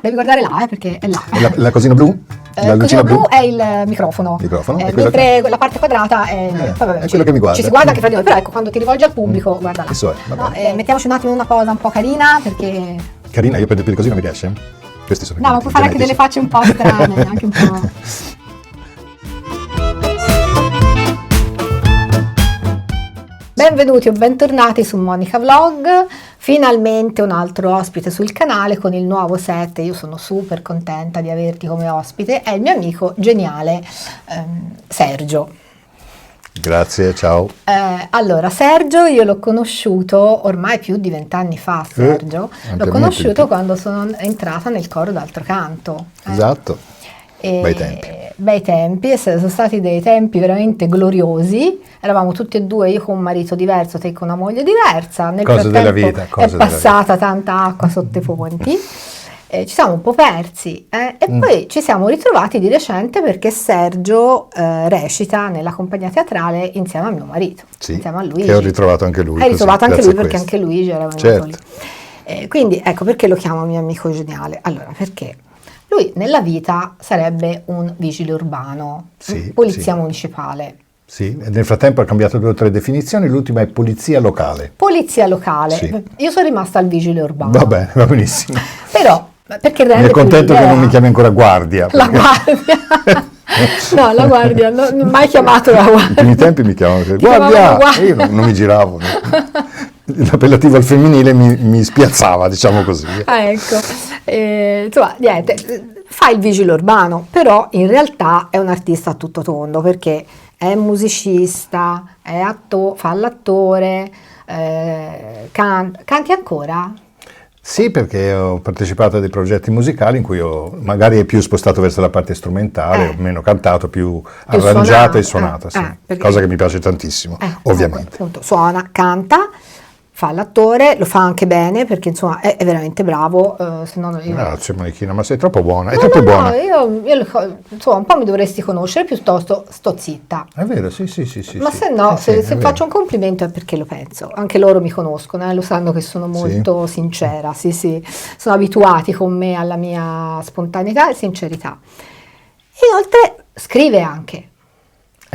Devi guardare là, perché è là. La cosina blu? La lucina blu è il microfono. Mentre la parte quadrata è quello che mi guarda. Ci si guarda anche fra di noi, però ecco, quando ti rivolgi al pubblico, guarda là. No, mettiamoci un attimo una cosa un po' carina, perché... Carina? Io prendo più così non mi riesce? Questi sono no, ma puoi fare anche delle facce un po' strane, anche un po'... Benvenuti o bentornati su Monica Vlog, finalmente un altro ospite sul canale con il nuovo set. Io sono super contenta di averti come ospite, è il mio amico geniale Sergio. Grazie, ciao. Allora, Sergio io l'ho conosciuto ormai più di 20 anni fa, Sergio, l'ho conosciuto quando sono entrata nel coro d'altro canto. Esatto. Bei tempi, sono stati dei tempi veramente gloriosi. Eravamo tutti e due, io con un marito diverso, te con una moglie diversa. Nel cose della vita, è passata tanta acqua sotto i ponti. Ci siamo un po' persi e poi ci siamo ritrovati di recente perché Sergio recita nella compagnia teatrale insieme a mio marito, insieme a Luigi. Che ho ritrovato anche lui. Hai ritrovato anche lui perché anche Luigi era venuto certo. lì. Quindi ecco perché lo chiamo mio amico geniale. Allora, perché lui nella vita sarebbe un vigile urbano, polizia municipale. Sì, e nel frattempo ha cambiato 2 o 3 definizioni, l'ultima è polizia locale. Polizia locale, io sono rimasta al vigile urbano. Va bene, va benissimo. Però, perché rende mi è contento che non mi chiami ancora guardia. La guardia. No, la guardia, non ho mai chiamato la guardia. In primi tempi mi chiamavano guardia, io non mi giravo. L'appellativo al femminile mi spiazzava, diciamo così. Ecco, insomma, niente, fa il vigile urbano, però in realtà è un artista a tutto tondo, perché è musicista, fa l'attore, canti ancora? Sì, perché ho partecipato a dei progetti musicali in cui ho magari più spostato verso la parte strumentale, meno cantato, più arrangiato e suonato, cosa che mi piace tantissimo, ovviamente. Appunto, suona, canta, fa l'attore, lo fa anche bene perché insomma è veramente bravo. Grazie Monichina, ma sei troppo buona, buona. No, io insomma un po' mi dovresti conoscere, piuttosto sto zitta. È vero, sì. Ma se no, se faccio un complimento è perché lo penso. Anche loro mi conoscono, lo sanno che sono molto sincera, sì, sono abituati con me alla mia spontaneità e sincerità. Inoltre scrive anche.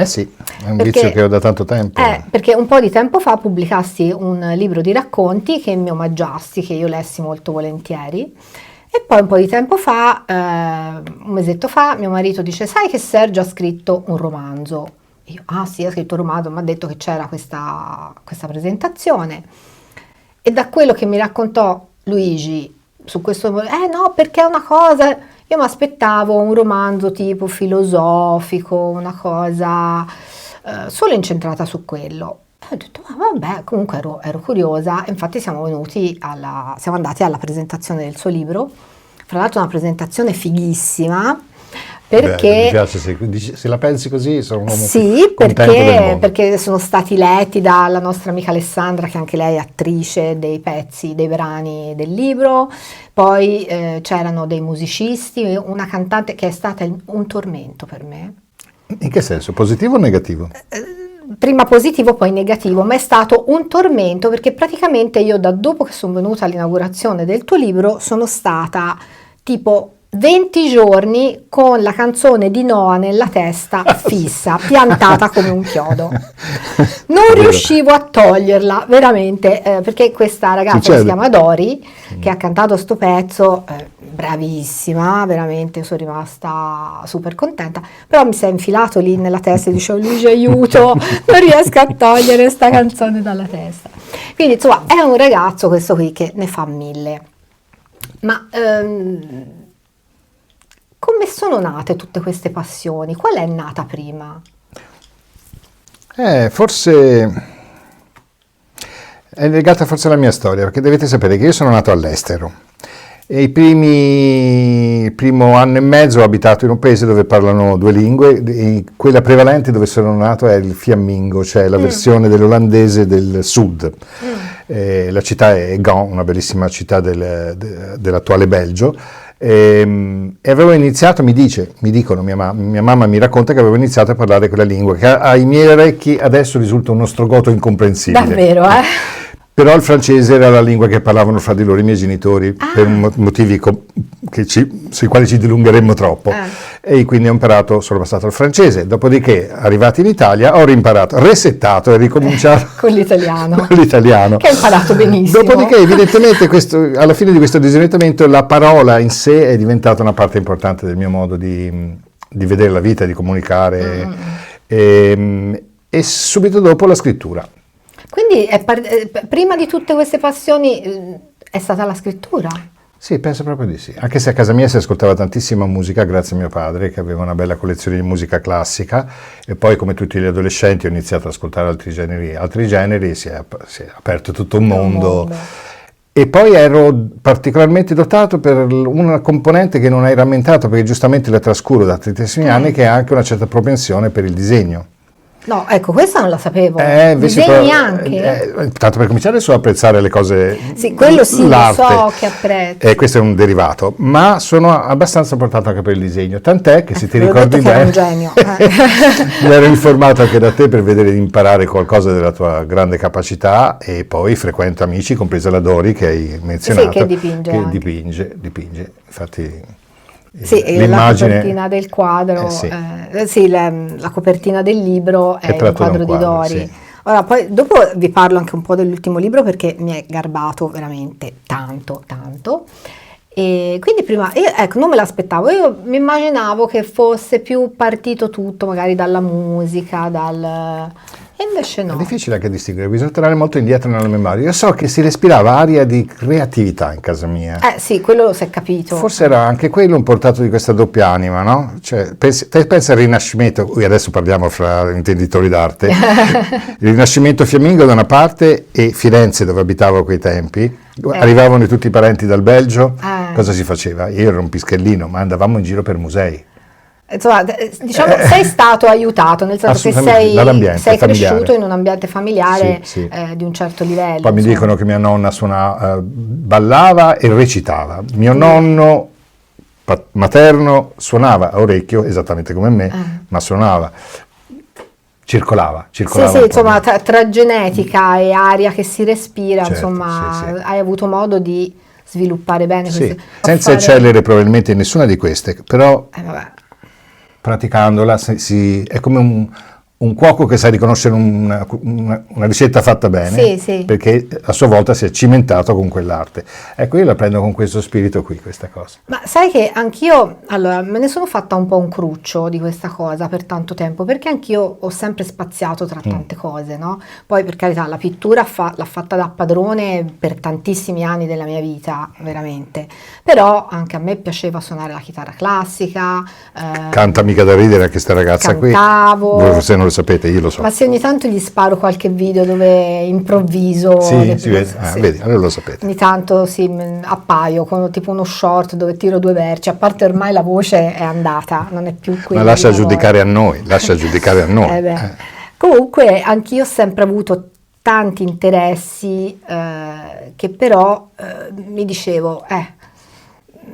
Sì, è un vizio che ho da tanto tempo. Perché un po' di tempo fa pubblicasti un libro di racconti che mi omaggiasti, che io lessi molto volentieri, e poi un po' di tempo fa, un mesetto fa, mio marito dice: sai che Sergio ha scritto un romanzo? Io, sì, ha scritto un romanzo, mi ha detto che c'era questa presentazione, e da quello che mi raccontò Luigi su questo, no, perché è una cosa... Io mi aspettavo un romanzo tipo filosofico, una cosa solo incentrata su quello. E ho detto, ma vabbè, comunque ero curiosa. Infatti siamo andati alla presentazione del suo libro. Fra l'altro una presentazione fighissima, perché... mi piace, se la pensi così sono un uomo perché sono stati letti dalla nostra amica Alessandra, che anche lei è attrice dei pezzi, dei brani del libro. Poi c'erano dei musicisti, una cantante che è stata un tormento per me. In che senso? Positivo o negativo? Prima positivo, poi negativo, ma è stato un tormento perché praticamente io dopo che sono venuta all'inaugurazione del tuo libro sono stata tipo 20 giorni con la canzone di Noah nella testa fissa, piantata come un chiodo. Non riuscivo a toglierla, veramente, perché questa ragazza si chiama Dori, che ha cantato sto pezzo, bravissima, veramente, sono rimasta super contenta, però mi si è infilato lì nella testa e dicevo: Luigi, aiuto, non riesco a togliere sta canzone dalla testa. Quindi insomma è un ragazzo questo qui che ne fa 1000. Ma... come sono nate tutte queste passioni? Qual è nata prima? Forse è legata alla mia storia, perché dovete sapere che io sono nato all'estero e il primo anno e mezzo ho abitato in un paese dove parlano 2 lingue, e quella prevalente dove sono nato è il fiammingo, cioè la versione dell'olandese del sud. La città è Gand, una bellissima città dell'attuale Belgio. E avevo iniziato, mia mamma mi racconta che avevo iniziato a parlare quella lingua che ai miei orecchi adesso risulta uno strogoto incomprensibile. Davvero, Però il francese era la lingua che parlavano fra di loro i miei genitori, per motivi sui quali ci dilungheremmo troppo. E quindi sono passato al francese. Dopodiché, arrivati in Italia, ho rimparato, resettato e ricominciato con l'italiano. Con l'italiano. Che hai imparato benissimo. Dopodiché, evidentemente, alla fine di questo disorientamento, la parola in sé è diventata una parte importante del mio modo di vedere la vita, di comunicare. E subito dopo la scrittura. Quindi prima di tutte queste passioni è stata la scrittura? Sì, penso proprio di sì. Anche se a casa mia si ascoltava tantissima musica grazie a mio padre, che aveva una bella collezione di musica classica, e poi come tutti gli adolescenti ho iniziato ad ascoltare altri generi, si è aperto tutto un mondo. E poi ero particolarmente dotato per una componente che non hai rammentato, perché giustamente la trascuro da tantissimi anni, che ha anche una certa propensione per il disegno. No, ecco, questa non la sapevo. Disegni anche? Tanto per cominciare so apprezzare le cose, sì, quello sì, l'arte. Lo so che apprezzo. Questo è un derivato, ma sono abbastanza portato anche per il disegno, tant'è che se ti ricordi bene, un genio. mi ero informato anche da te per vedere di imparare qualcosa della tua grande capacità, e poi frequento amici, compresa la Dori che hai menzionato, sì, che dipinge. Infatti sì, la copertina del quadro, la copertina del libro è un quadro di Dori. Sì. Ora, poi dopo vi parlo anche un po' dell'ultimo libro, perché mi è garbato veramente tanto. E quindi prima, ecco, non me l'aspettavo, io mi immaginavo che fosse più partito tutto magari dalla musica, e invece no. È difficile anche distinguere, bisogna tornare molto indietro nella memoria. Io so che si respirava aria di creatività in casa mia. Sì, quello si è capito. Forse era anche quello un portato di questa doppia anima, no? Cioè, pensa al Rinascimento, adesso parliamo fra intenditori d'arte, il Rinascimento fiammingo da una parte e Firenze, dove abitavo a quei tempi, arrivavano tutti i parenti dal Belgio, cosa si faceva? Io ero un pischellino, ma andavamo in giro per musei. Insomma, diciamo, sei stato aiutato, nel senso che sei cresciuto in un ambiente familiare di un certo livello. Poi mi dicono che mia nonna ballava e recitava. Mio nonno materno suonava a orecchio, esattamente come me, ma suonava. Circolava. Sì, insomma, tra genetica e aria che si respira, insomma, hai avuto modo di sviluppare bene questo. Senza eccellere probabilmente in nessuna di queste, però praticandola è come un cuoco che sa riconoscere una ricetta fatta bene, perché a sua volta si è cimentato con quell'arte. Ecco, io la prendo con questo spirito qui, questa cosa. Ma sai che anch'io, allora, me ne sono fatta un po' un cruccio di questa cosa per tanto tempo, perché anch'io ho sempre spaziato tra tante cose, no? Poi, per carità, la pittura l'ha fatta da padrone per tantissimi anni della mia vita, veramente. Però anche a me piaceva suonare la chitarra classica. Canta mica da ridere anche sta ragazza cantavo. Qui. Forse non lo sapete, io lo so. Ma se ogni tanto gli sparo qualche video dove improvviso, vedi, allora lo sapete. Ogni tanto appaio con tipo uno short dove tiro due verci, a parte ormai la voce è andata, non è più quella. Ma lascia giudicare a noi. Comunque anch'io ho sempre avuto tanti interessi che però mi dicevo,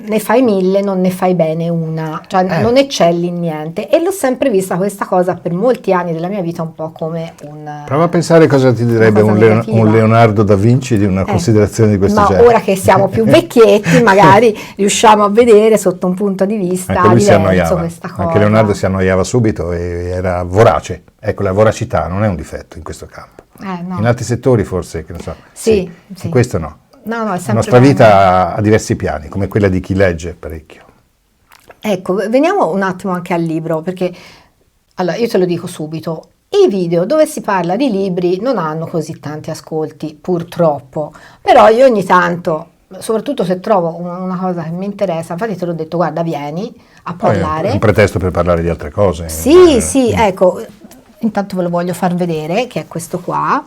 ne fai 1000, non ne fai bene una, cioè non eccelli in niente, e l'ho sempre vista questa cosa per molti anni della mia vita un po' come prova a pensare cosa ti direbbe un Leonardo da Vinci di una considerazione di questo genere. Ma ora che siamo più vecchietti magari riusciamo a vedere sotto un punto di vista diverso questa cosa. Anche Leonardo si annoiava subito e era vorace. Ecco, la voracità non è un difetto in questo campo. No. In altri settori forse, che non so. Sì. In questo no. No, è la nostra vita ha diversi piani, come quella di chi legge parecchio. Ecco, veniamo un attimo anche al libro, perché allora io te lo dico subito, i video dove si parla di libri non hanno così tanti ascolti, purtroppo, però io ogni tanto, soprattutto se trovo una cosa che mi interessa, infatti te l'ho detto, guarda, vieni a parlare. È un pretesto per parlare di altre cose. Sì, ecco, intanto ve lo voglio far vedere, che è questo qua.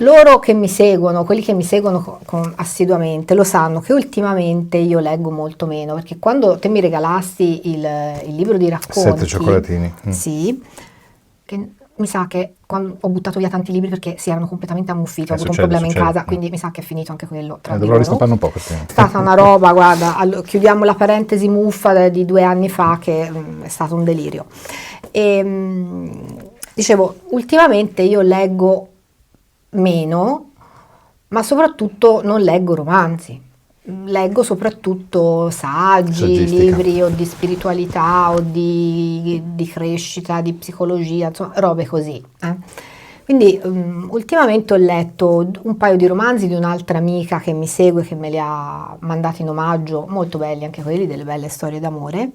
Loro che mi seguono, quelli che mi seguono assiduamente, lo sanno che ultimamente io leggo molto meno, perché quando te mi regalasti il libro di racconti... 7 cioccolatini. Sì, che mi sa che quando ho buttato via tanti libri perché si erano completamente ammuffiti, ho avuto un problema in casa, quindi mi sa che è finito anche quello. Dovrò ristampare un po' per te. È stata una roba, guarda, chiudiamo la parentesi muffa di 2 anni fa, che è stato un delirio. E, dicevo, ultimamente io leggo meno, ma soprattutto non leggo romanzi. Leggo soprattutto saggi, Saggistica. libri o di spiritualità o di crescita, di psicologia, insomma, robe così. Quindi ultimamente ho letto un paio di romanzi di un'altra amica che mi segue, che me li ha mandati in omaggio, molto belli anche quelli, delle belle storie d'amore.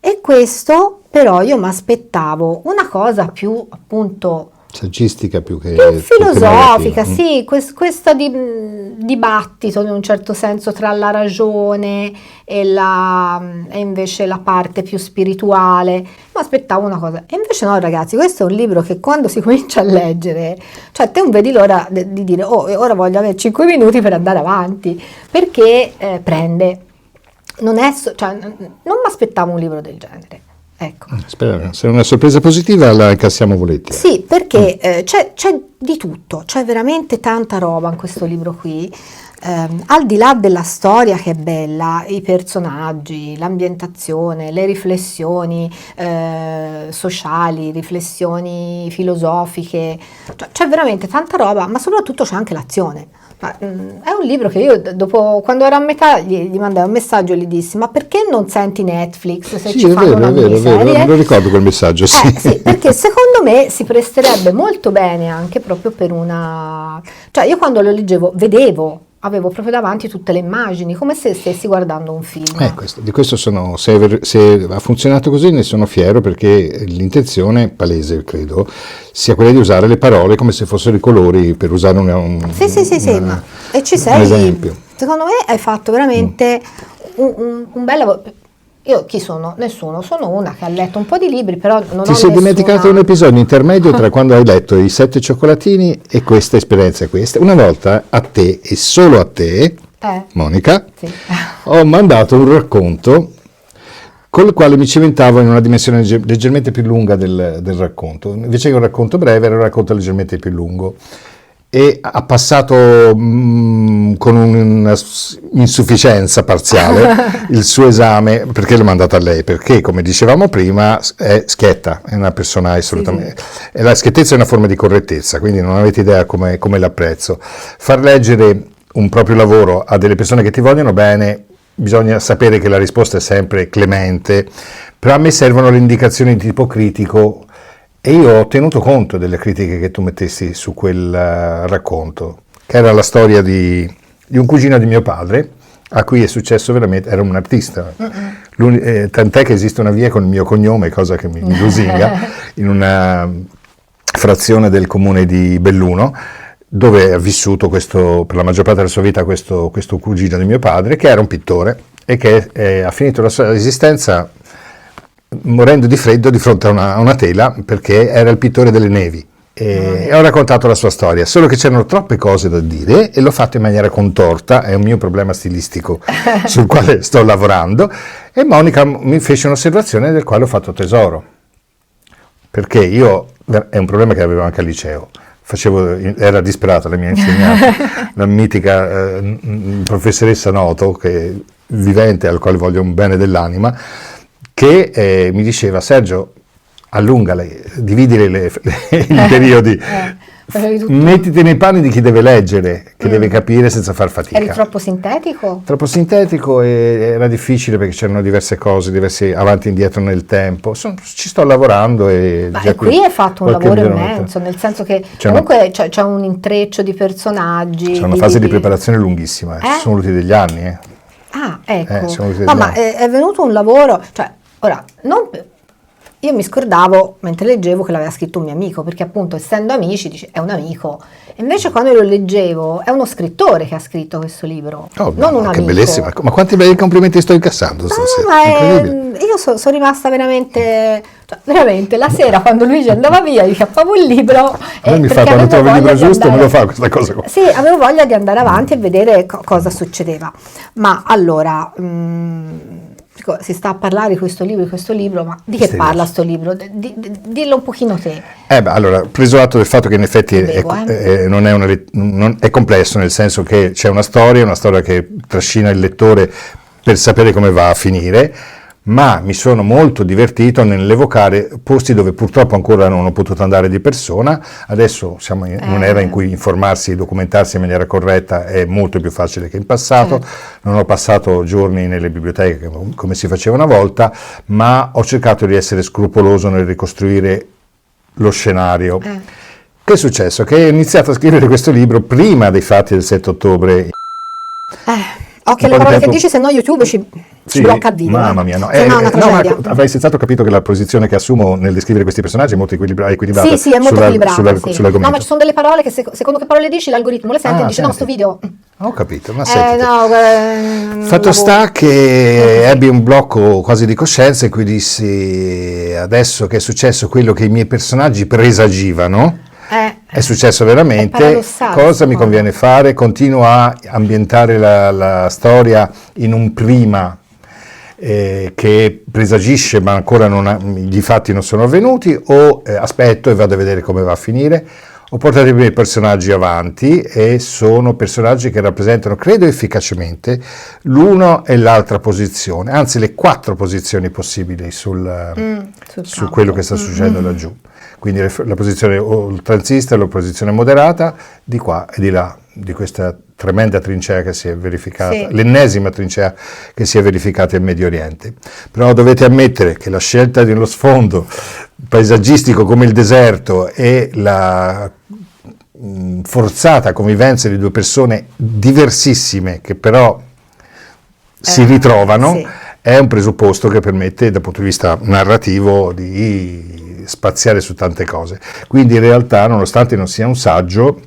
E questo però io mi aspettavo una cosa più appunto Saggistica più che filosofica, narrativa. sì, questo dibattito in un certo senso tra la ragione e invece la parte più spirituale. Mi aspettavo una cosa, e invece no, ragazzi, questo è un libro che quando si comincia a leggere, cioè te non vedi l'ora di dire, oh, ora voglio avere 5 minuti per andare avanti, perché prende. Non mi aspettavo un libro del genere. Ecco. Spero, se è una sorpresa positiva la incassiamo volentieri. Sì, perché c'è di tutto, c'è veramente tanta roba in questo libro qui, al di là della storia che è bella, i personaggi, l'ambientazione, le riflessioni sociali, riflessioni filosofiche, cioè, c'è veramente tanta roba, ma soprattutto c'è anche l'azione. È un libro che io dopo, quando ero a metà, gli mandai un messaggio e gli dissi: ma perché non senti Netflix se Sì, ci fanno una è vero, miniserie? lo ricordo quel messaggio, sì. Sì, perché secondo me si presterebbe molto bene anche proprio per una... Cioè io quando lo leggevo avevo proprio davanti tutte le immagini, come se stessi guardando un film. Di questo se ha funzionato così ne sono fiero, perché l'intenzione palese, credo, sia quella di usare le parole come se fossero i colori, per usare E ci un sei, esempio. secondo me hai fatto veramente un bel lavoro. Io chi sono? Nessuno, sono una che ha letto un po' di libri, però non Ti ho sei dimenticato nessuna... un episodio intermedio tra quando hai letto i 7 cioccolatini e questa esperienza. Una volta a te, e solo a te, Monica, Sì. ho mandato un racconto con il quale mi cimentavo in una dimensione leggermente più lunga del racconto. Invece che un racconto breve, era un racconto leggermente più lungo. E ha passato con un'insufficienza parziale il suo esame, perché l'ho mandato a lei, perché come dicevamo prima è schietta, è una persona assolutamente... Sì. E la schiettezza è una forma di correttezza, quindi non avete idea come l'apprezzo. Far leggere un proprio lavoro a delle persone che ti vogliono bene, bisogna sapere che la risposta è sempre clemente, però a me servono le indicazioni di tipo critico. E io ho tenuto conto delle critiche che tu mettessi su quel racconto, che era la storia di un cugino di mio padre, a cui è successo veramente, era un artista, tant'è che esiste una via con il mio cognome, cosa che mi lusinga, in una frazione del comune di Belluno, dove ha vissuto per la maggior parte della sua vita questo cugino di mio padre, che era un pittore e che ha finito la sua esistenza morendo di freddo di fronte a una tela, perché era il pittore delle nevi. E ho raccontato la sua storia, solo che c'erano troppe cose da dire e l'ho fatto in maniera contorta, è un mio problema stilistico sul quale sto lavorando, e Monica mi fece un'osservazione del quale ho fatto tesoro, perché è un problema che avevo anche al liceo. Era disperata la mia insegnante, la mitica professoressa Noto, vivente, al quale voglio un bene dell'anima, che mi diceva: Sergio, allungale, dividere i periodi, mettiti nei panni di chi deve leggere, che deve capire senza far fatica. Eri troppo sintetico? Troppo sintetico, e era difficile perché c'erano diverse cose, diversi avanti e indietro nel tempo. Ci sto lavorando e qui hai fatto un lavoro immenso, nel senso che comunque c'è un intreccio di personaggi. C'è una fase di preparazione lunghissima, ci sono voluti degli anni. Ah, ecco. Ma è venuto un lavoro, cioè, ora, io mi scordavo mentre leggevo che l'aveva scritto un mio amico, perché appunto essendo amici dici è un amico, e invece quando io lo leggevo è uno scrittore che ha scritto questo libro, non un amico. Che bellissimo, ma quanti bei complimenti sto incassando stasera? Io sono rimasta veramente la sera quando Luigi andava via gli chiappavo il libro, mi fa, quando trovo il libro giusto me lo fa questa cosa qua. Sì, avevo voglia di andare avanti e vedere cosa succedeva, ma allora si sta a parlare di questo libro, ma di che parla sto libro? Dillo un pochino te. Allora, preso atto del fatto che in effetti è complesso, nel senso che c'è una storia che trascina il lettore per sapere come va a finire, ma mi sono molto divertito nell'evocare posti dove purtroppo ancora non ho potuto andare di persona. Adesso siamo in un'era in cui informarsi e documentarsi in maniera corretta è molto più facile che in passato. Non ho passato giorni nelle biblioteche come si faceva una volta, ma ho cercato di essere scrupoloso nel ricostruire lo scenario. Che è successo? Che ho iniziato a scrivere questo libro prima dei fatti del 7 ottobre. Occhio alle parole che dici, se no YouTube ci blocca a video. Mamma mia, no. Ma avrei senzato capito che la posizione che assumo nel descrivere questi personaggi è molto equilibrata. Sì, è molto equilibrata. Sull'argomento. No, ma ci sono delle parole che secondo che parole dici l'algoritmo le sente e dice no, sto video. Ho capito, ma senti. Fatto sta che ebbi un blocco quasi di coscienza in cui dissi: adesso che è successo quello che i miei personaggi presagivano, è successo veramente, cosa mi conviene fare? Continuo a ambientare la storia in un prima che presagisce ma ancora gli fatti non sono avvenuti, o aspetto e vado a vedere come va a finire? Ho portato i miei personaggi avanti e sono personaggi che rappresentano, credo efficacemente, l'uno e l'altra posizione, anzi le 4 posizioni possibili su quello che sta succedendo laggiù. Quindi la posizione oltranzista, la posizione moderata, di qua e di là, di questa tremenda trincea che si è verificata, l'ennesima trincea che si è verificata in Medio Oriente. Però dovete ammettere che la scelta di uno sfondo paesaggistico come il deserto e la forzata convivenza di 2 persone diversissime che però si ritrovano è un presupposto che permette dal punto di vista narrativo di spaziare su tante cose. Quindi in realtà, nonostante non sia un saggio,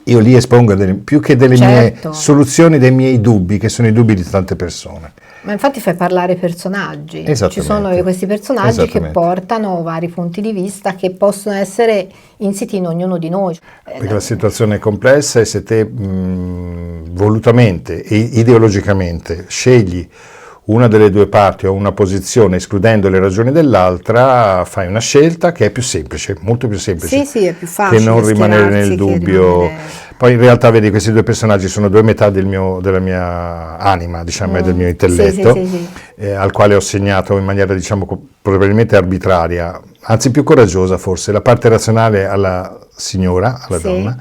io lì espongo più che delle mie soluzioni, dei miei dubbi, che sono i dubbi di tante persone. Ma infatti fai parlare i personaggi, ci sono questi personaggi che portano vari punti di vista che possono essere insiti in ognuno di noi. Perché la situazione è complessa e se te volutamente e ideologicamente scegli una delle 2 parti o una posizione escludendo le ragioni dell'altra, fai una scelta che è più semplice, molto più semplice, è più facile che non rimanere nel dubbio. Poi in realtà vedi, questi 2 personaggi sono 2 metà della mia anima, diciamo, e del mio intelletto, al quale ho segnato in maniera, diciamo, probabilmente arbitraria, anzi più coraggiosa forse, la parte razionale alla signora, alla donna,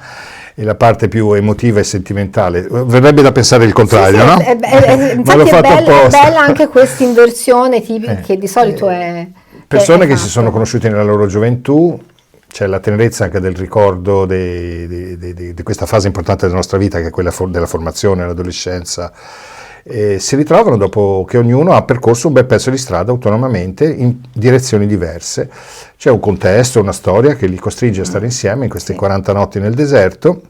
e la parte più emotiva e sentimentale. Verrebbe da pensare il contrario, no? Infatti è bella anche questa inversione tipica che di solito è... Persone che si sono conosciute nella loro gioventù, c'è la tenerezza anche del ricordo di questa fase importante della nostra vita, che è quella della formazione, l'adolescenza, si ritrovano dopo che ognuno ha percorso un bel pezzo di strada autonomamente in direzioni diverse. C'è un contesto, una storia che li costringe a stare insieme in queste 40 notti nel deserto,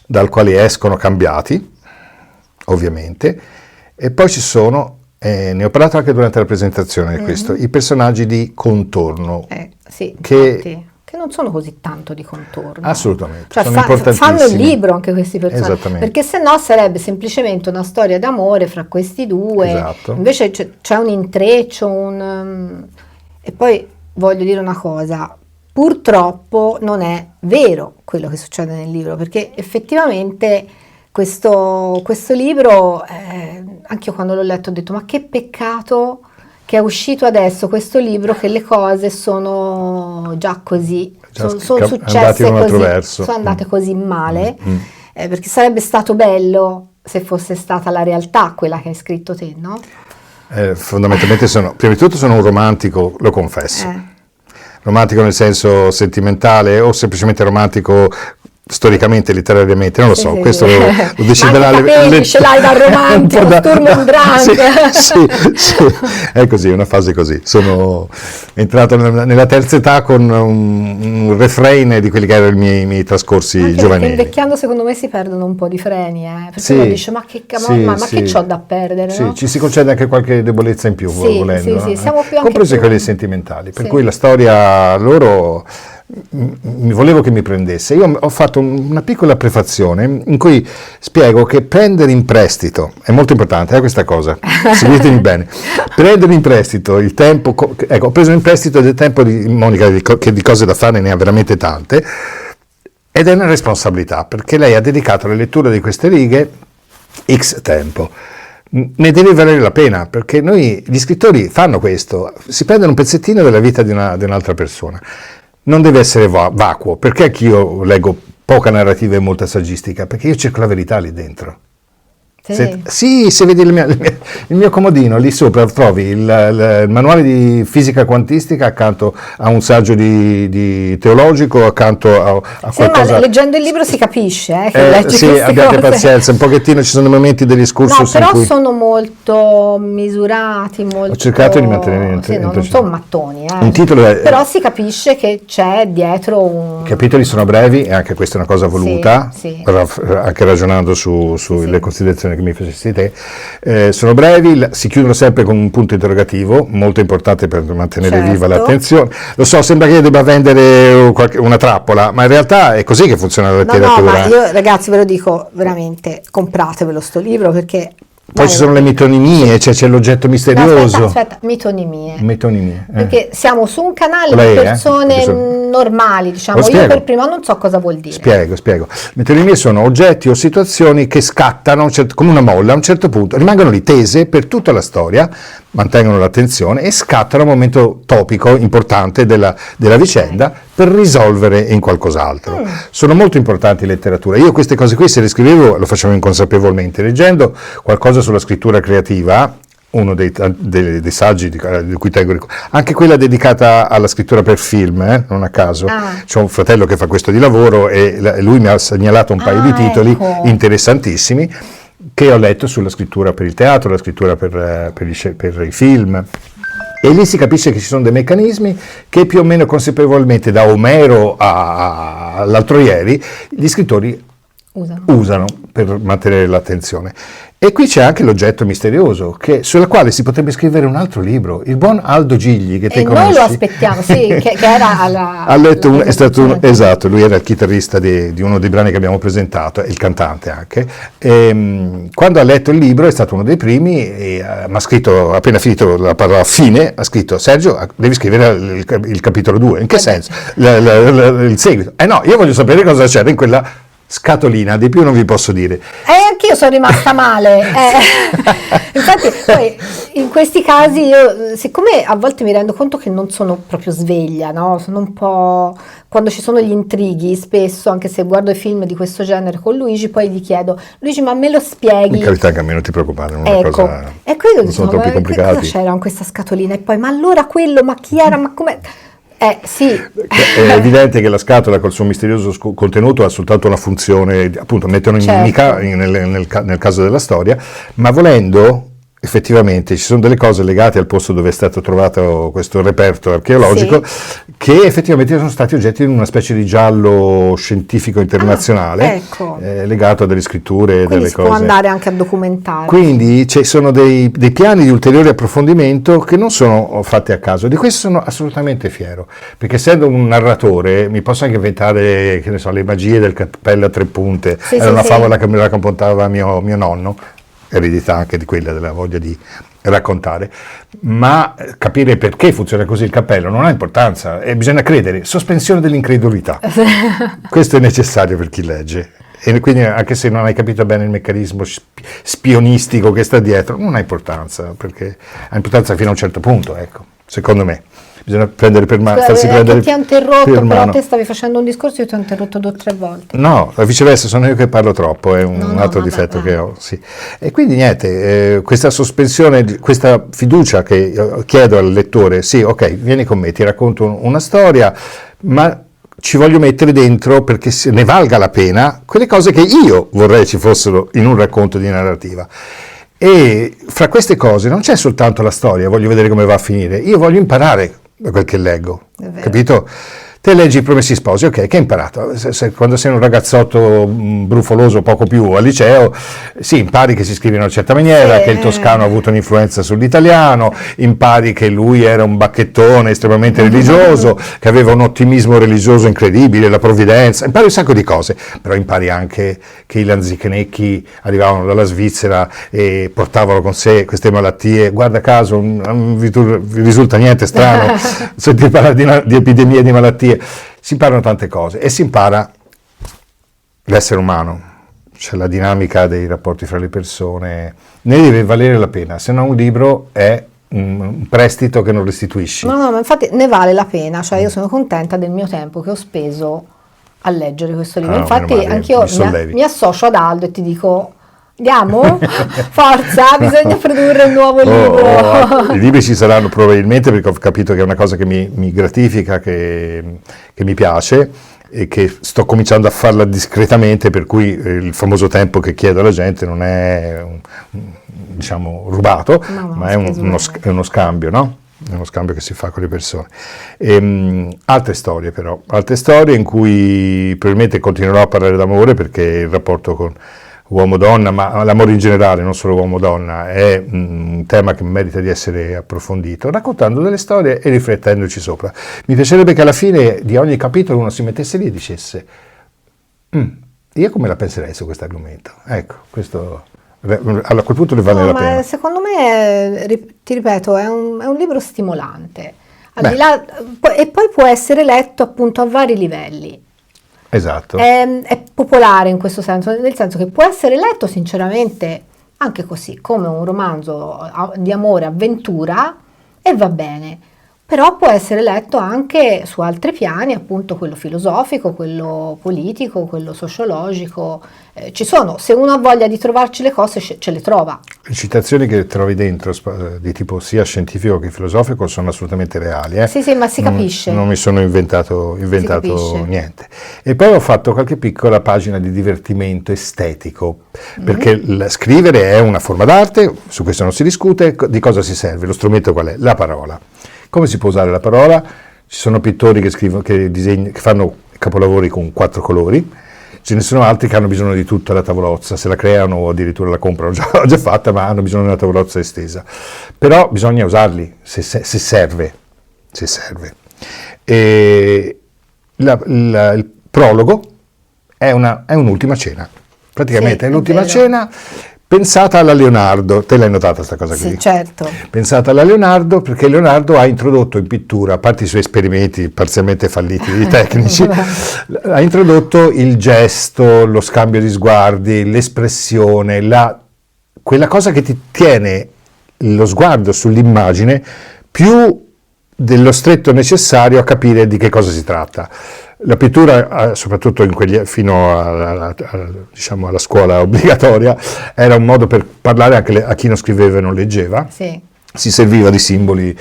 dal quale escono cambiati, ovviamente, e poi ci sono, ne ho parlato anche durante la presentazione di questo, i personaggi di contorno, che non sono così tanto di contorno. Assolutamente, cioè sono importantissimi. Fanno il libro anche questi personaggi, perché se no sarebbe semplicemente una storia d'amore fra questi 2, invece c'è un intreccio, e poi voglio dire una cosa, purtroppo non è vero quello che succede nel libro, perché effettivamente questo libro, anche io quando l'ho letto ho detto ma che peccato che è uscito adesso questo libro, che le cose sono già così, sono successe così, sono andate così male, perché sarebbe stato bello se fosse stata la realtà quella che hai scritto te, no? Fondamentalmente prima di tutto sono un romantico, lo confesso. Romantico nel senso sentimentale o semplicemente romantico storicamente, letterariamente, non lo so, questo lo deciderà ce l'hai dal romantico, Sturm und Drang. Sì, è così, una fase così. Sono entrato nella terza età con un refrain di quelli che erano i miei trascorsi giovanili. Invecchiando secondo me si perdono un po' di freni, perché uno dice ma che c'ho da perdere, no? Ci si concede anche qualche debolezza in più, volendo, sì, siamo più comprese quelle sentimentali, per cui la storia loro mi volevo che mi prendesse. Io ho fatto una piccola prefazione in cui spiego che prendere in prestito è molto importante, questa cosa, seguitemi bene, prendere in prestito il tempo, ecco, ho preso in prestito del tempo di Monica, che di cose da fare ne ha veramente tante, ed è una responsabilità, perché lei ha dedicato alla lettura di queste righe X tempo. ne deve valere la pena, perché gli scrittori fanno questo, si prendono un pezzettino della vita di un'altra persona. Non deve essere vacuo, perché anch'io leggo poca narrativa e molta saggistica, perché io cerco la verità lì dentro. Se vedi il mio comodino lì sopra, trovi il manuale di fisica quantistica accanto a un saggio di teologico, accanto a qualcosa. Ma leggendo il libro si capisce che leggi sì, abbiate cose. Pazienza, un pochettino ci sono dei momenti degli excursus però in cui sono molto misurati, molto... Ho cercato di mantenere non sono mattoni, un titolo però si capisce che c'è dietro un... I capitoli sono brevi e anche questa è una cosa voluta, sì. Anche ragionando sulle considerazioni che mi facessi te, sono brevi, si chiudono sempre con un punto interrogativo molto importante per mantenere viva l'attenzione. Lo so, sembra che io debba vendere una trappola, ma in realtà è così che funziona la letteratura. No, ma io ragazzi ve lo dico veramente, compratevelo sto libro, perché poi ci sono le metonimie, c'è l'oggetto misterioso. No, aspetta, metonimie. Eh. Perché siamo su un canale di persone normali, diciamo. Io per prima non so cosa vuol dire. Spiego. Metonimie sono oggetti o situazioni che scattano come una molla a un certo punto, rimangono lì tese per tutta la storia, mantengono l'attenzione e scattano un momento topico importante della vicenda per risolvere in qualcos'altro. Sono molto importanti in letteratura. Io queste cose qui, se le scrivevo, lo facevo inconsapevolmente. Leggendo qualcosa sulla scrittura creativa, uno dei saggi di cui tengo, anche quella dedicata alla scrittura per film, non a caso, c'ho un fratello che fa questo di lavoro e lui mi ha segnalato un paio di titoli interessantissimi che ho letto sulla scrittura per il teatro, la scrittura per i film. E lì si capisce che ci sono dei meccanismi che più o meno consapevolmente, da Omero all'altro ieri, gli scrittori usano per mantenere l'attenzione. E qui c'è anche l'oggetto misterioso, sulla quale si potrebbe scrivere un altro libro. Il buon Aldo Gigli, che te conosci. Noi lo aspettiamo, che era ha letto esatto, lui era il chitarrista di uno dei brani che abbiamo presentato, e il cantante anche. Quando ha letto il libro è stato uno dei primi, mi ha scritto, appena finito la parola fine, ha scritto: Sergio, devi scrivere il capitolo 2. In che senso? Il seguito. No, io voglio sapere cosa c'era in quella scatolina, di più non vi posso dire. Anch'io sono rimasta male. Infatti poi in questi casi io, siccome a volte mi rendo conto che non sono proprio sveglia, no? Sono un po', quando ci sono gli intrighi, spesso, anche se guardo i film di questo genere con Luigi, poi gli chiedo: Luigi, ma me lo spieghi? In carità, che a me non ti preoccupare, non è una cosa, e quello non sono troppi complicati. Cosa c'era in questa scatolina? E poi, ma allora quello, ma chi era, ma com'è? Sì. È evidente che la scatola col suo misterioso contenuto ha soltanto una funzione, appunto, metonimica nel caso della storia, ma volendo, effettivamente ci sono delle cose legate al posto dove è stato trovato questo reperto archeologico che effettivamente sono stati oggetti di una specie di giallo scientifico internazionale, legato a delle scritture, quindi delle si cose. Può andare anche a documentare. Quindi ci sono dei piani di ulteriore approfondimento che non sono fatti a caso. Di questo sono assolutamente fiero, perché essendo un narratore mi posso anche inventare, che ne so, le magie del cappello a tre punte. Era una favola che me la raccontava mio nonno, eredità anche di quella della voglia di raccontare, ma capire perché funziona così il cappello non ha importanza, e bisogna credere, sospensione dell'incredulità. Questo è necessario per chi legge, e quindi anche se non hai capito bene il meccanismo spionistico che sta dietro, non ha importanza, perché ha importanza fino a un certo punto, ecco, secondo me. Bisogna prendere per mano, farsi prendere. Ti ho interrotto, però te stavi facendo un discorso, io ti ho interrotto 2 o 3 volte. No, viceversa, sono io che parlo troppo, è un altro difetto che ho. Sì. E quindi niente, questa sospensione, questa fiducia che chiedo al lettore: sì, ok, vieni con me, ti racconto una storia, ma ci voglio mettere dentro, perché se ne valga la pena, quelle cose che io vorrei ci fossero in un racconto di narrativa. E fra queste cose non c'è soltanto la storia, voglio vedere come va a finire, io voglio imparare da quel che leggo, capito? Te leggi I Promessi Sposi, ok, che hai imparato? Quando sei un ragazzotto brufoloso, poco più al liceo, sì, impari che si scrive in una certa maniera, che il toscano ha avuto un'influenza sull'italiano, impari che lui era un bacchettone estremamente religioso, che aveva un ottimismo religioso incredibile, la provvidenza, impari un sacco di cose, però impari anche che i lanzichenecchi arrivavano dalla Svizzera e portavano con sé queste malattie. Guarda caso, non vi risulta niente strano sentire parlare di epidemie, di malattie. Si imparano tante cose e si impara l'essere umano, c'è la dinamica dei rapporti fra le persone, ne deve valere la pena, se no un libro è un prestito che non restituisci. No, ma infatti ne vale la pena, cioè io sono contenta del mio tempo che ho speso a leggere questo libro. Infatti anch'io mi associo ad Aldo e ti dico: andiamo? Forza, bisogna produrre un nuovo libro. I libri ci saranno probabilmente, perché ho capito che è una cosa che mi gratifica, che mi piace e che sto cominciando a farla discretamente, per cui il famoso tempo che chiedo alla gente non è diciamo rubato, ma è uno scambio, no? È uno scambio che si fa con le persone. Altre storie in cui probabilmente continuerò a parlare d'amore, perché il rapporto con uomo-donna, ma l'amore in generale, non solo uomo-donna, è un tema che merita di essere approfondito, raccontando delle storie e riflettendoci sopra. Mi piacerebbe che alla fine di ogni capitolo uno si mettesse lì e dicesse: io come la penserei su questo argomento? Ecco, questo a quel punto ne vale la pena. Secondo me, ti ripeto, è un libro stimolante, al di là, e poi può essere letto appunto a vari livelli. Esatto. È popolare in questo senso, nel senso che può essere letto sinceramente anche così, come un romanzo di amore, avventura, e va bene. Però può essere letto anche su altri piani, appunto quello filosofico, quello politico, quello sociologico. Ci sono, se uno ha voglia di trovarci le cose, ce le trova. Le citazioni che trovi dentro, di tipo sia scientifico che filosofico, sono assolutamente reali. Sì, ma si capisce. Non mi sono inventato niente. E poi ho fatto qualche piccola pagina di divertimento estetico, perché scrivere è una forma d'arte, su questo non si discute. Di cosa si serve? Lo strumento qual è? La parola. Come si può usare la parola? Ci sono pittori che fanno capolavori con 4 colori, ce ne sono altri che hanno bisogno di tutta la tavolozza, se la creano o addirittura la comprano già fatta, ma hanno bisogno di una tavolozza estesa. Però bisogna usarli se serve. E il prologo è un'ultima cena, praticamente è l'ultima cena. Pensata alla Leonardo, te l'hai notata questa cosa qui? Sì, certo. Pensata alla Leonardo, perché Leonardo ha introdotto in pittura, a parte i suoi esperimenti parzialmente falliti tecnici, ha introdotto il gesto, lo scambio di sguardi, l'espressione, quella cosa che ti tiene lo sguardo sull'immagine più dello stretto necessario a capire di che cosa si tratta. La pittura, soprattutto fino diciamo alla scuola obbligatoria, era un modo per parlare anche a chi non scriveva e non leggeva. Sì. Si serviva di simboli,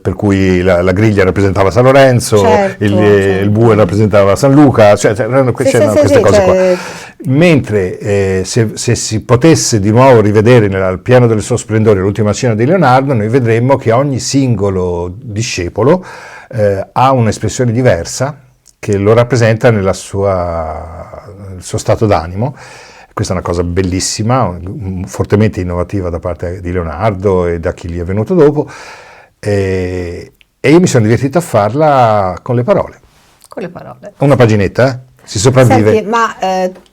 per cui la griglia rappresentava San Lorenzo, certo. Il bue rappresentava San Luca, c'erano queste cose qua. Mentre se si potesse di nuovo rivedere al pieno del suo splendore l'ultima cena di Leonardo, noi vedremmo che ogni singolo discepolo ha un'espressione diversa che lo rappresenta nel suo stato d'animo. Questa è una cosa bellissima, fortemente innovativa da parte di Leonardo e da chi gli è venuto dopo, e io mi sono divertito a farla con le parole. Con le parole. Una paginetta, si sopravvive. Senti, ma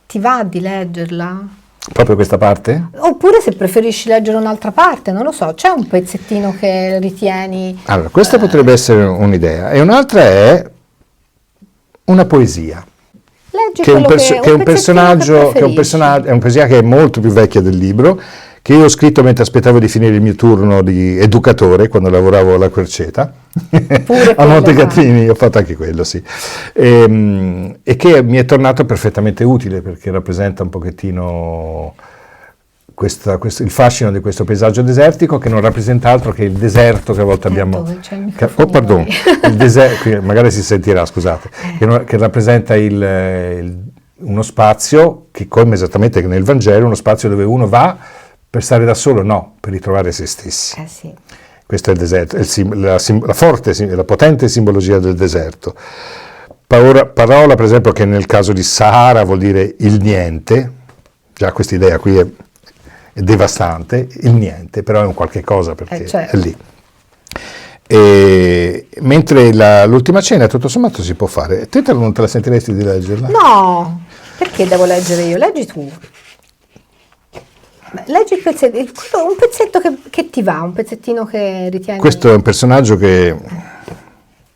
ti va di leggerla? Proprio questa parte? Oppure se preferisci leggere un'altra parte, non lo so, c'è un pezzettino che ritieni... Allora, questa potrebbe essere un'idea, e un'altra è una poesia. Che è un personaggio, è una poesia che è molto più vecchia del libro, che io ho scritto mentre aspettavo di finire il mio turno di educatore, quando lavoravo alla Querceta, a Montecatrini, ho fatto anche quello, sì. E che mi è tornato perfettamente utile, perché rappresenta un pochettino il fascino di questo paesaggio desertico, che non rappresenta altro che il deserto che a volte abbiamo... il deserto, magari si sentirà, scusate, che rappresenta uno spazio che, come esattamente nel Vangelo, uno spazio dove uno va per stare da solo, no, per ritrovare se stessi. Sì. Questo è il deserto, la potente simbologia del deserto. Parola, per esempio, che nel caso di Sahara vuol dire il niente, già questa idea qui è devastante, il niente, però è un qualche cosa, perché certo. È lì. Mentre l'ultima cena, tutto sommato, si può fare. Te non te la sentiresti di leggerla? No, perché devo leggere io? Leggi tu. Leggi il pezzetto, un pezzetto che ti va, un pezzettino che ritieni... Questo è un personaggio che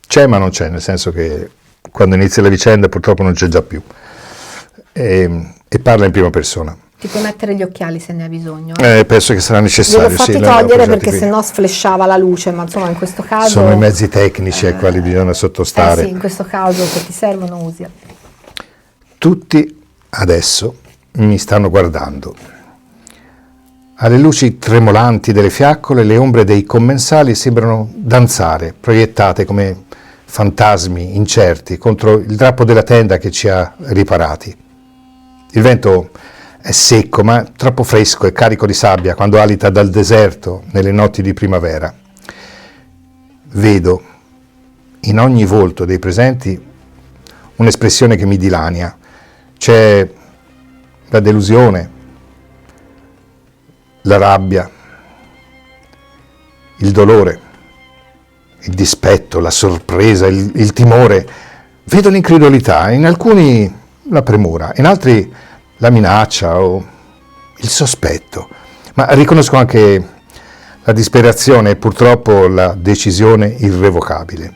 c'è ma non c'è, nel senso che quando inizia la vicenda purtroppo non c'è già più. e parla in prima persona. Ti puoi mettere gli occhiali se ne hai bisogno. Penso che sarà necessario. Gliel'ho fatti togliere perché sennò sflashava la luce, ma insomma in questo caso... Sono i mezzi tecnici ai quali bisogna sottostare. Sì, in questo caso se ti servono usi. Tutti adesso mi stanno guardando. Alle luci tremolanti delle fiaccole, le ombre dei commensali sembrano danzare, proiettate come fantasmi incerti contro il drappo della tenda che ci ha riparati. Il vento è secco, ma troppo fresco e carico di sabbia quando alita dal deserto nelle notti di primavera. Vedo in ogni volto dei presenti un'espressione che mi dilania. C'è la delusione, la rabbia, il dolore, il dispetto, la sorpresa, il timore. Vedo l'incredulità, in alcuni la premura, in altri la minaccia o il sospetto, ma riconosco anche la disperazione e purtroppo la decisione irrevocabile.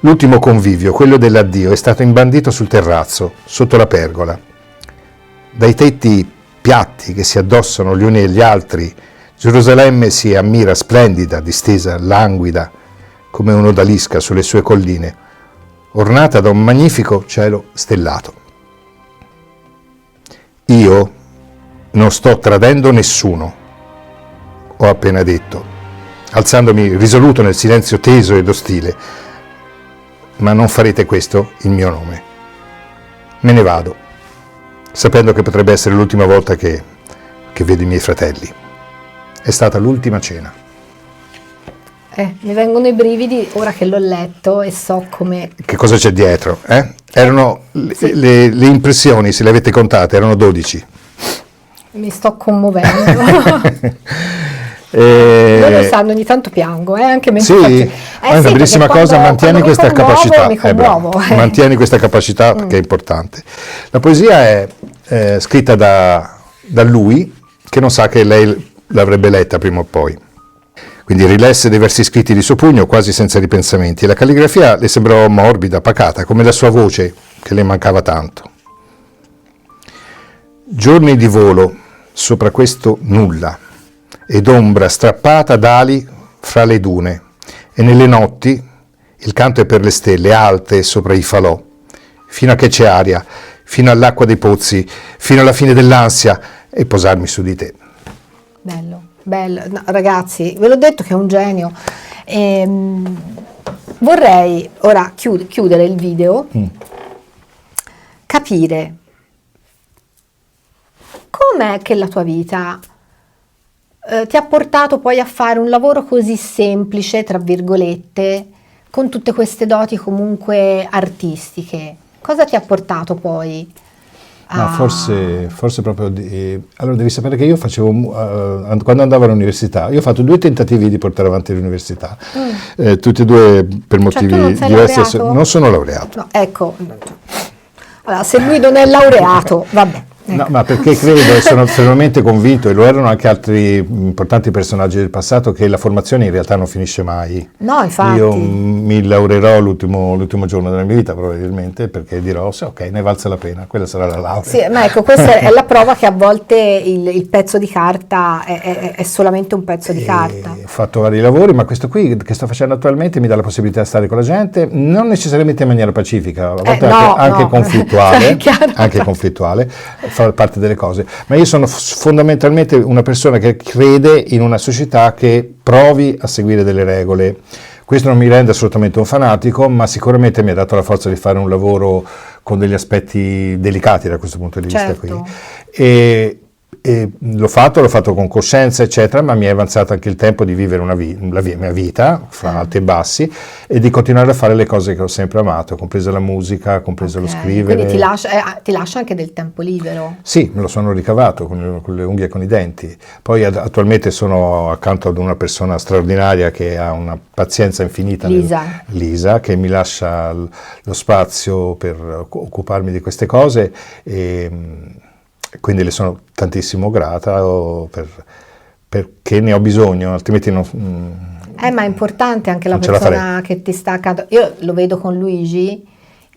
L'ultimo convivio, quello dell'addio, è stato imbandito sul terrazzo, sotto la pergola. Dai tetti piatti che si addossano gli uni agli altri, Gerusalemme si ammira splendida, distesa, languida, come un'odalisca sulle sue colline, ornata da un magnifico cielo stellato. Io non sto tradendo nessuno, ho appena detto, alzandomi risoluto nel silenzio teso ed ostile, ma non farete questo in mio nome. Me ne vado, sapendo che potrebbe essere l'ultima volta che vedo i miei fratelli. È stata l'ultima cena. Mi vengono i brividi ora che l'ho letto e so come... Che cosa c'è dietro? Erano le impressioni, se le avete contate, erano 12. Mi sto commuovendo. Loro sanno, ogni tanto piango, anche mentre sì, è una bellissima cosa, mantieni questa capacità. Mantieni questa capacità perché è importante. La poesia è scritta da lui, che non sa che lei l'avrebbe letta prima o poi. Quindi rilesse dei versi scritti di suo pugno quasi senza ripensamenti. La calligrafia le sembrò morbida, pacata, come la sua voce, che le mancava tanto. Giorni di volo sopra questo nulla, ed ombra strappata d'ali fra le dune, e nelle notti il canto è per le stelle alte sopra i falò, fino a che c'è aria, fino all'acqua dei pozzi, fino alla fine dell'ansia, e posarmi su di te. Bello, bello. No, ragazzi, ve l'ho detto che è un genio. Vorrei ora chiudere il video, capire com'è che la tua vita ti ha portato poi a fare un lavoro così semplice, tra virgolette, con tutte queste doti comunque artistiche. Cosa ti ha portato poi? No, forse proprio allora devi sapere che io facevo quando andavo all'università, io ho fatto 2 tentativi di portare avanti l'università, tutti e 2 per motivi diversi. Non sono laureato. No, ecco, allora, se lui non è laureato, vabbè. No, ma perché credo e sono fermamente convinto, e lo erano anche altri importanti personaggi del passato, che la formazione in realtà non finisce mai. No, infatti. Io mi laureerò l'ultimo giorno della mia vita probabilmente, perché dirò, sì, ok, ne valsa la pena, quella sarà la laurea. Sì, ma ecco, questa è la prova che a volte il pezzo di carta è solamente un pezzo di carta. Ho fatto vari lavori, ma questo qui che sto facendo attualmente mi dà la possibilità di stare con la gente, non necessariamente in maniera pacifica, a volte anche conflittuale, anche conflittuale, fa parte delle cose, ma io sono fondamentalmente una persona che crede in una società che provi a seguire delle regole. Questo non mi rende assolutamente un fanatico, ma sicuramente mi ha dato la forza di fare un lavoro con degli aspetti delicati da questo punto di vista qui. E l'ho fatto con coscienza, eccetera, ma mi è avanzato anche il tempo di vivere la mia vita, fra alti e bassi, e di continuare a fare le cose che ho sempre amato, compresa la musica, compreso lo scrivere. Quindi ti lascia anche del tempo libero? Sì, me lo sono ricavato con le unghie e con i denti. Poi attualmente sono accanto ad una persona straordinaria che ha una pazienza infinita, Lisa, che mi lascia lo spazio per occuparmi di queste cose, e quindi le sono tantissimo grata perché ne ho bisogno, altrimenti non... Ma è importante anche la persona che ti sta accanto. Io lo vedo con Luigi,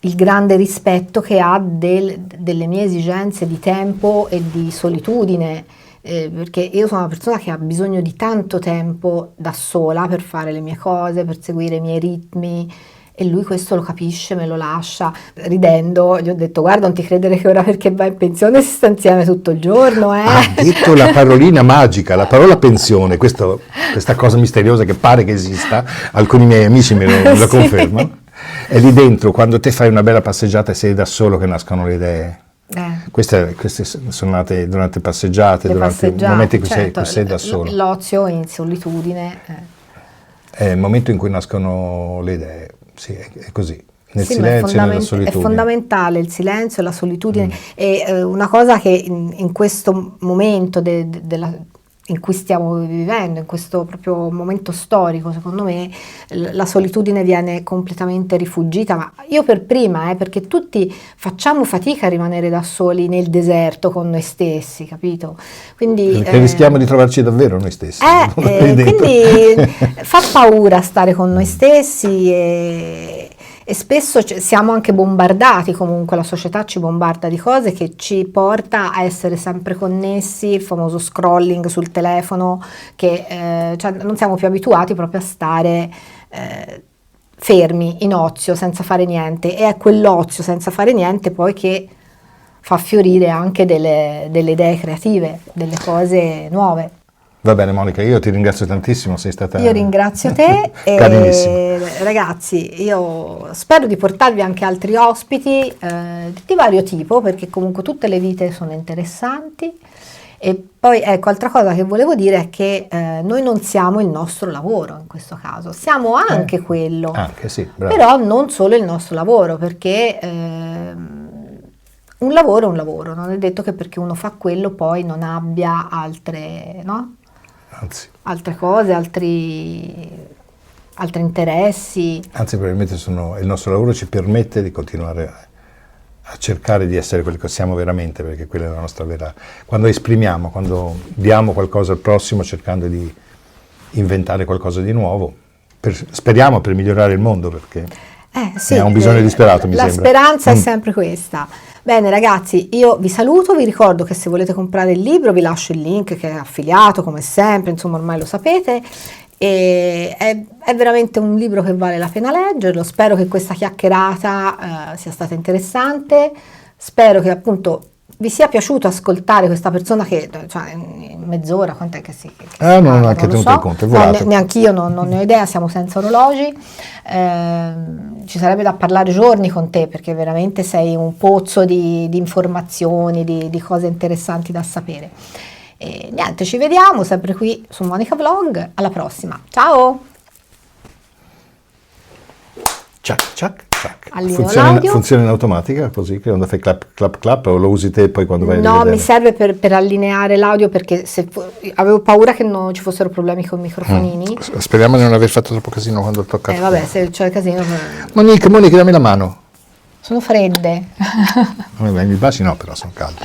il grande rispetto che ha delle mie esigenze di tempo e di solitudine, perché io sono una persona che ha bisogno di tanto tempo da sola per fare le mie cose, per seguire i miei ritmi, e lui questo lo capisce, me lo lascia. Ridendo gli ho detto: guarda, non ti credere che ora perché vai in pensione si sta insieme tutto il giorno, Ha detto la parolina magica, la parola pensione, questa cosa misteriosa che pare che esista, alcuni miei amici me lo Sì. confermano. E lì dentro, quando te fai una bella passeggiata e sei da solo, che nascono le idee. Queste sono nate durante passeggiate, durante il momento in cui certo, sei da solo. l'ozio in solitudine. È il momento in cui nascono le idee, sì, è così. Nel Sì, ma silenzio e nella solitudine. è fondamentale il silenzio e la solitudine. E una cosa che in questo momento in cui stiamo vivendo, in questo proprio momento storico, secondo me, la solitudine viene completamente rifugita, ma io per prima, perché tutti facciamo fatica a rimanere da soli nel deserto con noi stessi, capito? Quindi, Perché rischiamo di trovarci davvero noi stessi. quindi fa paura stare con noi stessi e spesso siamo anche bombardati, comunque la società ci bombarda di cose che ci porta a essere sempre connessi, il famoso scrolling sul telefono, che cioè non siamo più abituati proprio a stare fermi, in ozio, senza fare niente, e è quell'ozio senza fare niente poi che fa fiorire anche delle idee creative, delle cose nuove. Va bene Monica, io ti ringrazio tantissimo, sei stata... Io ringrazio te carinissima. Ragazzi, io spero di portarvi anche altri ospiti di vario tipo, perché comunque tutte le vite sono interessanti. E poi ecco, altra cosa che volevo dire è che noi non siamo il nostro lavoro in questo caso, siamo anche quello, Anche sì, bravo. però non solo il nostro lavoro, perché un lavoro è un lavoro, non è detto che perché uno fa quello poi non abbia altre, no? Anzi, Altre cose, altri interessi. anzi, probabilmente il nostro lavoro ci permette di continuare a cercare di essere quelli che siamo veramente, perché quella è la nostra vera... Quando esprimiamo, quando diamo qualcosa al prossimo, cercando di inventare qualcosa di nuovo, speriamo per migliorare il mondo, perché Sì, ne ha un bisogno disperato, mi la sembra. speranza è sempre questa. Bene ragazzi, io vi saluto, vi ricordo che se volete comprare il libro vi lascio il link che è affiliato come sempre, insomma ormai lo sapete, e è veramente un libro che vale la pena leggerlo. Spero che questa chiacchierata sia stata interessante, spero che appunto vi sia piaciuto ascoltare questa persona che, cioè, in mezz'ora, quant'è che si non ho parla? neanche Non lo tenuto in conto, è no, volato. neanch'io non ne ho idea, siamo senza orologi. Ci sarebbe da parlare giorni con te, perché veramente sei un pozzo di informazioni, di cose interessanti da sapere. E niente, ci vediamo sempre qui su Monica Vlog, alla prossima, ciao! Ciac, ciac, ciac. Allineo l'audio. Funziona in automatica, così che quando fai clap, clap, clap, o lo usi te poi quando vai a No, rivedere? mi serve per allineare l'audio, perché avevo paura che non ci fossero problemi con i microfonini. Speriamo di non aver fatto troppo casino quando tocca. Vabbè, se c'è casino. Monica, dammi la mano. Sono fredde. I miei baci no, però sono caldi.